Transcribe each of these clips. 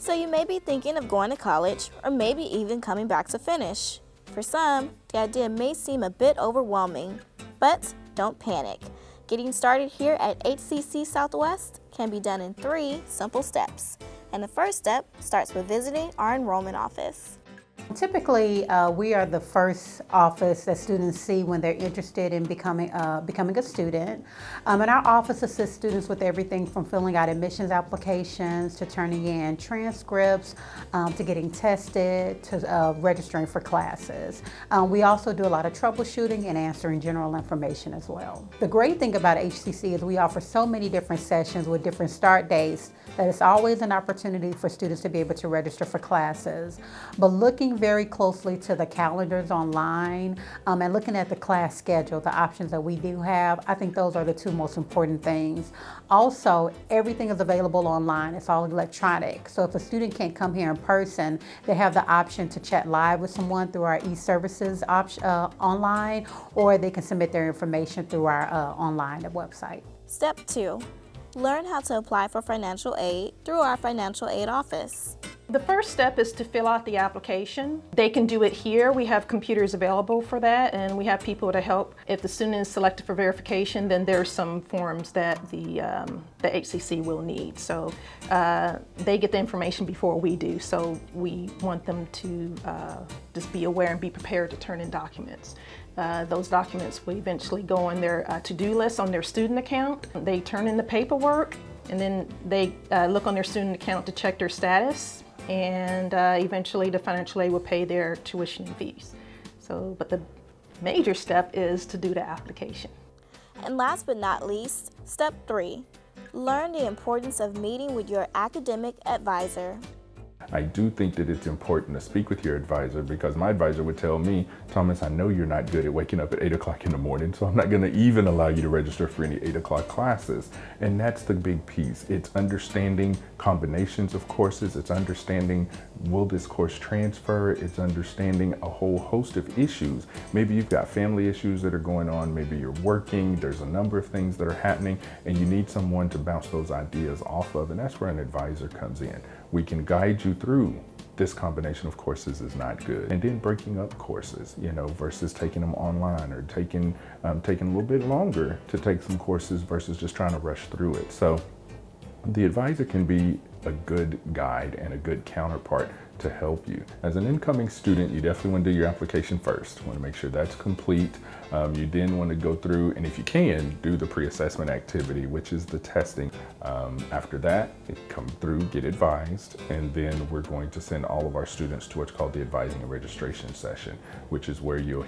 So you may be thinking of going to college or maybe even coming back to finish. For some, the idea may seem a bit overwhelming, but don't panic. Getting started here at HCC Southwest can be done in 3 simple steps. And the first step starts with visiting our enrollment office. Typically, we are the first office that students see when they're interested in becoming a student. And our office assists students with everything from filling out admissions applications to turning in transcripts, to getting tested, to registering for classes. We also do a lot of troubleshooting and answering general information as well. The great thing about HCC is we offer so many different sessions with different start dates that it's always an opportunity for students to be able to register for classes. But looking very closely to the calendars online and looking at the class schedule, the options that we do have, I think those are the 2 most important things. Also, everything is available online. It's all electronic. So if a student can't come here in person, they have the option to chat live with someone through our e-services online, or they can submit their information through our online website. Step 2. Learn how to apply for financial aid through our financial aid office. The first step is to fill out the application. They can do it here. We have computers available for that, and we have people to help. If the student is selected for verification, then there's some forms that the HCC will need. So they get the information before we do, so we want them to just be aware and be prepared to turn in documents. Those documents will eventually go on their to-do list on their student account. They turn in the paperwork, and then they look on their student account to check their status, and eventually the financial aid will pay their tuition and fees. But the major step is to do the application. And last but not least, step 3. Learn the importance of meeting with your academic advisor. I do think that it's important to speak with your advisor, because my advisor would tell me, Thomas, I know you're not good at waking up at 8 o'clock in the morning, so I'm not going to even allow you to register for any 8 o'clock classes. And that's the big piece. It's understanding combinations of courses. It's understanding, will this course transfer? It's understanding a whole host of issues. Maybe you've got family issues that are going on. Maybe you're working. There's a number of things that are happening, and you need someone to bounce those ideas off of. And that's where an advisor comes in. We can guide you through this combination of courses is not good. And then breaking up courses, versus taking them online, or taking a little bit longer to take some courses versus just trying to rush through it. So the advisor can be a good guide and a good counterpart to help you. As an incoming student, you definitely want to do your application first. You want to make sure that's complete. You then want to go through, and if you can, do the pre-assessment activity, which is the testing. After that, come through, get advised, and then we're going to send all of our students to what's called the advising and registration session, which is where you'll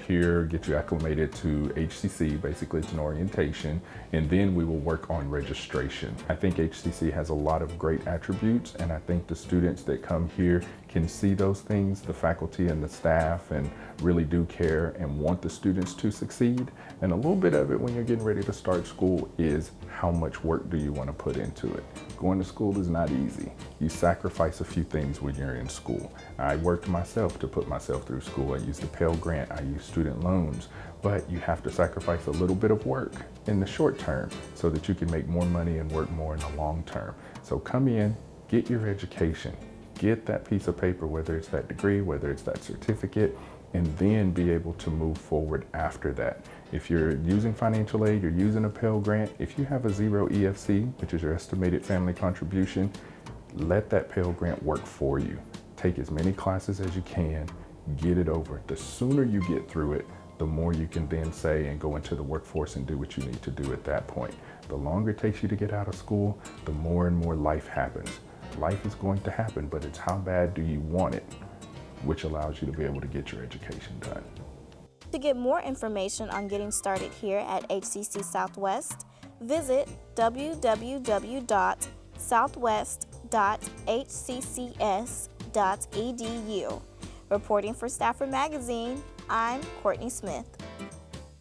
get you acclimated to HCC. Basically, it's an orientation, and then we will work on registration. I think HCC has a lot of great attributes, and I think the students that come here can see those things. The faculty and the staff and really do care and want the students to succeed. And a little bit of it when you're getting ready to start school is how much work do you want to put into it. Going to school is not easy. You sacrifice a few things when you're in school. I worked myself to put myself through school. I used the Pell Grant, I used student loans, but you have to sacrifice a little bit of work in the short term so that you can make more money and work more in the long term. So come in, get your education, get that piece of paper, whether it's that degree, whether it's that certificate, and then be able to move forward after that. If you're using financial aid, you're using a Pell Grant, if you have a 0 EFC, which is your estimated family contribution, let that Pell Grant work for you. Take as many classes as you can, get it over. The sooner you get through it, the more you can then say and go into the workforce and do what you need to do at that point. The longer it takes you to get out of school, the more and more life happens. Life is going to happen, but it's how bad do you want it, which allows you to be able to get your education done. To get more information on getting started here at HCC Southwest, visit www.southwest.hccs.edu. Reporting for Stafford Magazine, I'm Courtney Smith.